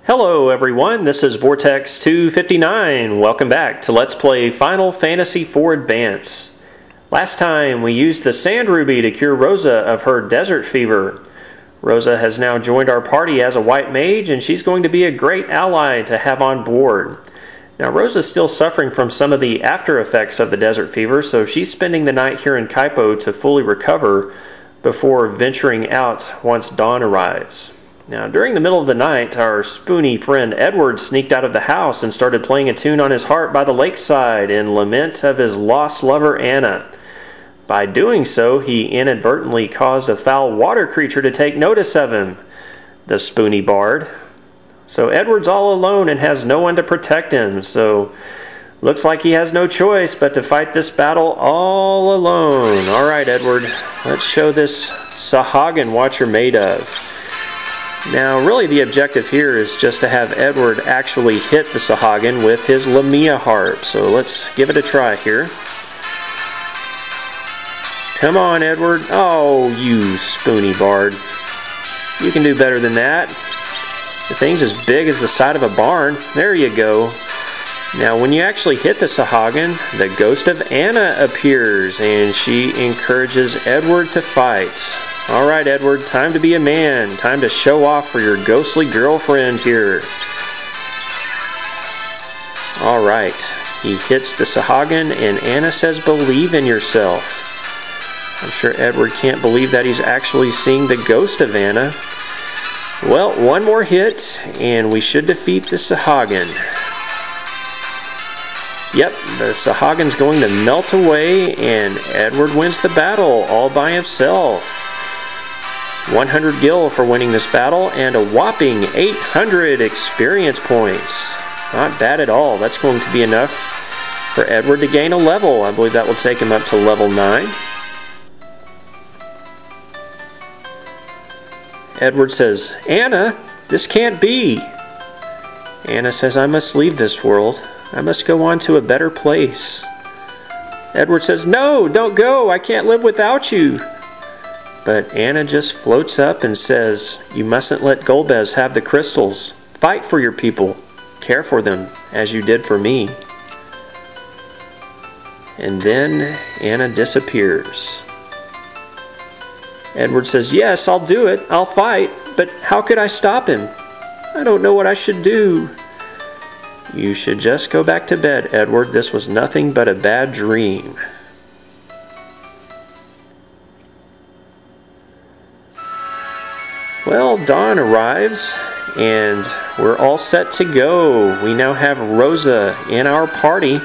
Hello everyone, this is Vortex 259. Welcome back to Let's Play Final Fantasy IV Advance. Last time we used the Sand Ruby to cure Rosa of her desert fever. Rosa has now joined our party as a white mage, and she's going to be a great ally to have on board. Now Rosa's still suffering from some of the after effects of the desert fever, so she's spending the night here in Kaipo to fully recover before venturing out once dawn arrives. Now, during the middle of the night, our spoony friend Edward sneaked out of the house and started playing a tune on his harp by the lakeside in lament of his lost lover Anna. By doing so, he inadvertently caused a foul water creature to take notice of him, the spoony bard. So Edward's all alone and has no one to protect him, so looks like he has no choice but to fight this battle all alone. Alright, Edward, let's show this Sahagin what you're made of. Now, really the objective here is just to have Edward actually hit the Sahagin with his Lamia harp. So let's give it a try here. Come on, Edward. Oh, you spoony bard. You can do better than that. The thing's as big as the side of a barn. There you go. Now, when you actually hit the Sahagin, the ghost of Anna appears, and she encourages Edward to fight. Alright, Edward, time to be a man. Time to show off for your ghostly girlfriend here. Alright, he hits the Sahagin, and Anna says, "Believe in yourself." I'm sure Edward can't believe that he's actually seeing the ghost of Anna. Well, one more hit, and we should defeat the Sahagin. Yep, the Sahagin's going to melt away, and Edward wins the battle all by himself. 100 gil for winning this battle, and a whopping 800 experience points. Not bad at all. That's going to be enough for Edward to gain a level. I believe that will take him up to level 9. Edward says, "Anna, this can't be." Anna says, "I must leave this world. I must go on to a better place." Edward says, "No, don't go. I can't live without you." But Anna just floats up and says, "You mustn't let Golbez have the crystals. Fight for your people. Care for them as you did for me." And then Anna disappears. Edward says, "Yes, I'll do it. I'll fight. But how could I stop him? I don't know what I should do." "You should just go back to bed, Edward. This was nothing but a bad dream." Well, dawn arrives, and we're all set to go. We now have Rosa in our party,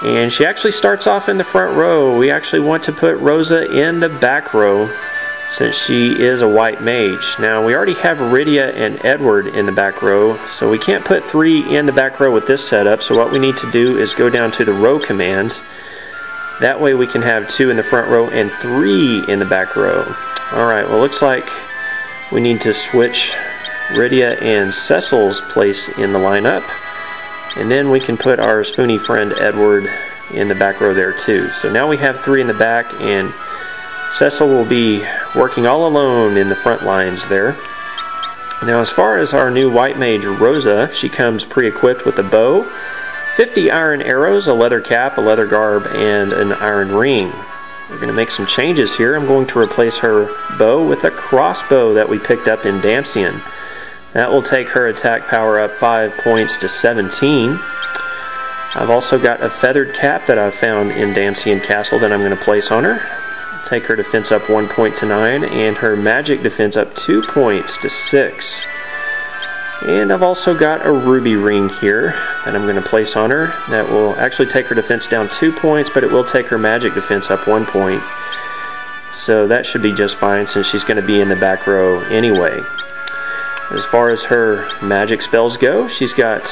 and she actually starts off in the front row. We actually want to put Rosa in the back row, since she is a white mage. Now, we already have Rydia and Edward in the back row, so we can't put 3 in the back row with this setup, so what we need to do is go down to the row command. That way we can have 2 in the front row and 3 in the back row. Alright, well, looks like we need to switch Rydia and Cecil's place in the lineup, and then we can put our spoony friend Edward in the back row there too. So now we have 3 in the back, and Cecil will be working all alone in the front lines there. Now, as far as our new white mage Rosa, she comes pre-equipped with a bow, 50 iron arrows, a leather cap, a leather garb, and an iron ring. We're going to make some changes here. I'm going to replace her bow with a crossbow that we picked up in Damcian. That will take her attack power up 5 points to 17. I've also got a feathered cap that I found in Damcian Castle that I'm going to place on her. Take her defense up 1 point to 9, and her magic defense up 2 points to 6. And I've also got a ruby ring here that I'm going to place on her. That will actually take her defense down 2 points, but it will take her magic defense up 1 point. So that should be just fine, since she's going to be in the back row anyway. As far as her magic spells go, she's got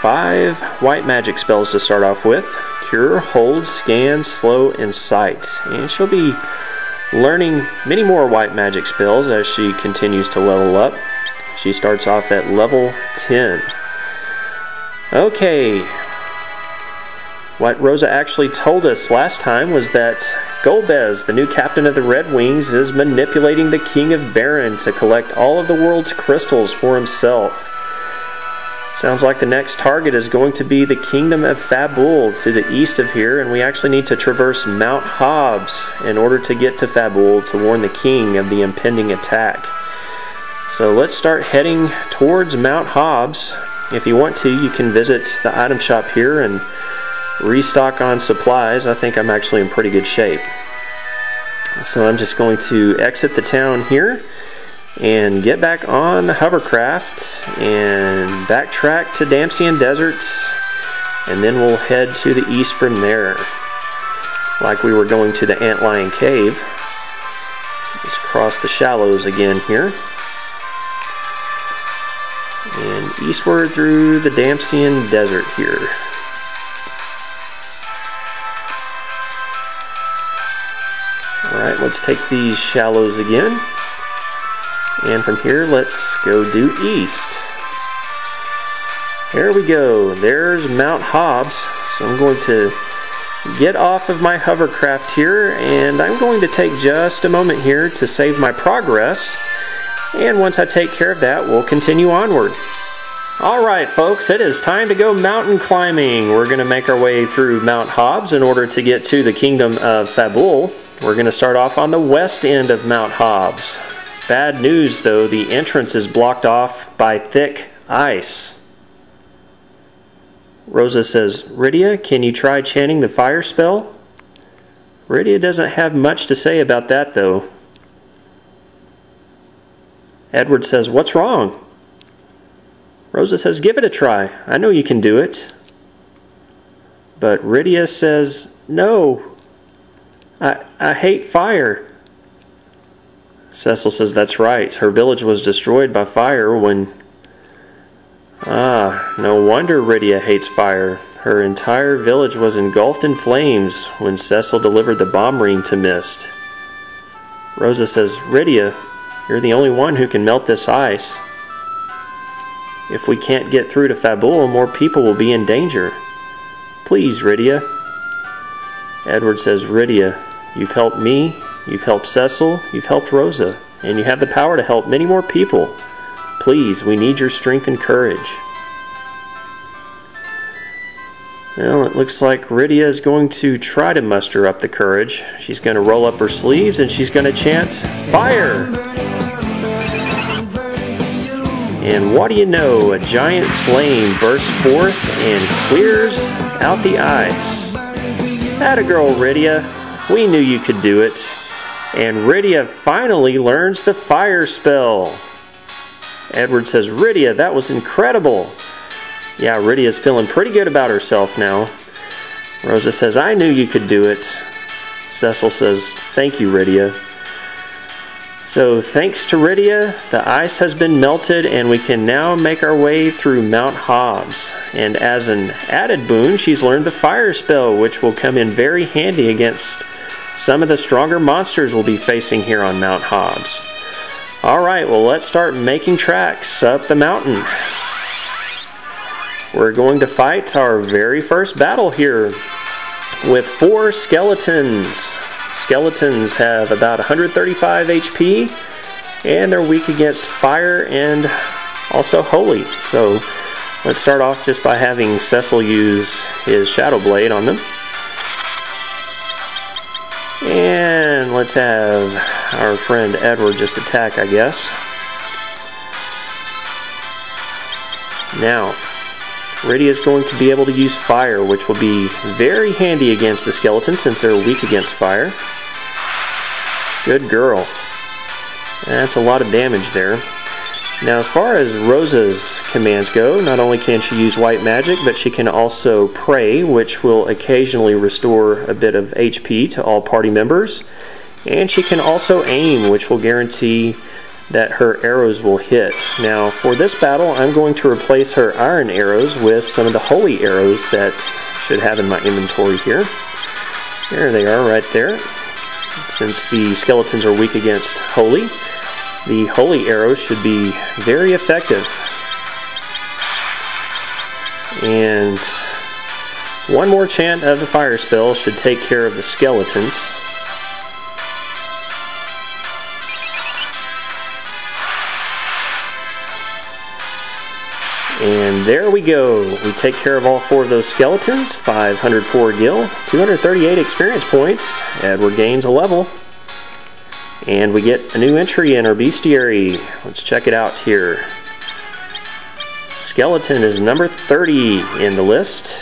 5 white magic spells to start off with: Cure, Hold, Scan, Slow, and Sight. And she'll be learning many more white magic spells as she continues to level up. She starts off at level 10. Okay, what Rosa actually told us last time was that Golbez, the new captain of the Red Wings, is manipulating the King of Baron to collect all of the world's crystals for himself. Sounds like the next target is going to be the Kingdom of Fabul to the east of here, and we actually need to traverse Mount Hobs in order to get to Fabul to warn the king of the impending attack. So let's start heading towards Mount Hobs. If you want to, you can visit the item shop here and restock on supplies. I think I'm actually in pretty good shape. So I'm just going to exit the town here and get back on the hovercraft and backtrack to Damsian Desert, and then we'll head to the east from there, like we were going to the Antlion Cave. Just cross the shallows again here and eastward through the Damsian Desert here. Alright, let's take these shallows again. And from here, let's go due east. There we go. There's Mount Hobs. So I'm going to get off of my hovercraft here, and I'm going to take just a moment here to save my progress. And once I take care of that, we'll continue onward. Alright folks, it is time to go mountain climbing. We're going to make our way through Mount Hobs in order to get to the Kingdom of Fabul. We're going to start off on the west end of Mount Hobs. Bad news though, the entrance is blocked off by thick ice. Rosa says, Rydia, can you try chanting the fire spell? Rydia doesn't have much to say about that though. Edward says, what's wrong? Rosa says, give it a try. I know you can do it. But Rydia says, no. I hate fire. Cecil says, that's right. Her village was destroyed by fire when... no wonder Rydia hates fire. Her entire village was engulfed in flames when Cecil delivered the bomb ring to Mist. Rosa says, Rydia, you're the only one who can melt this ice. If we can't get through to Fabul, more people will be in danger. Please, Rydia. Edward says, Rydia, you've helped me, you've helped Cecil, you've helped Rosa, and you have the power to help many more people. Please, we need your strength and courage. Well, it looks like Rydia is going to try to muster up the courage. She's going to roll up her sleeves and she's going to chant, Fire! And what do you know, a giant flame bursts forth and clears out the ice. Atta girl, Rydia. We knew you could do it. And Rydia finally learns the fire spell. Edward says, Rydia, that was incredible. Yeah, Rydia's feeling pretty good about herself now. Rosa says, I knew you could do it. Cecil says, thank you, Rydia. So thanks to Rydia, the ice has been melted and we can now make our way through Mount Hobs. And as an added boon, she's learned the fire spell, which will come in very handy against some of the stronger monsters we'll be facing here on Mount Hobs. Alright, well let's start making tracks up the mountain. We're going to fight our very first battle here with 4 skeletons. Skeletons have about 135 HP, and they're weak against fire and also holy. So let's start off just by having Cecil use his Shadow Blade on them. And let's have our friend Edward just attack, I guess. Now, Rydia is going to be able to use fire, which will be very handy against the skeletons since they're weak against fire. Good girl. That's a lot of damage there. Now, as far as Rosa's commands go, not only can she use white magic, but she can also pray, which will occasionally restore a bit of HP to all party members. And she can also aim, which will guarantee that her arrows will hit. Now, for this battle, I'm going to replace her iron arrows with some of the holy arrows that I should have in my inventory here. There they are right there. Since the skeletons are weak against holy, the holy arrows should be very effective. And one more chant of the fire spell should take care of the skeletons. And there we go. We take care of all 4 of those skeletons. 504 gil, 238 experience points. Edward gains a level. And we get a new entry in our bestiary. Let's check it out here. Skeleton is number 30 in the list.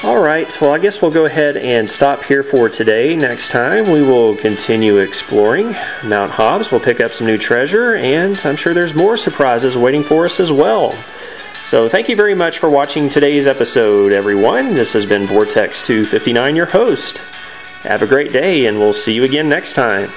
Alright, well I guess we'll go ahead and stop here for today. Next time we will continue exploring Mount Hobs. We'll pick up some new treasure, and I'm sure there's more surprises waiting for us as well. So thank you very much for watching today's episode, everyone. This has been Vortex259, your host. Have a great day, and we'll see you again next time.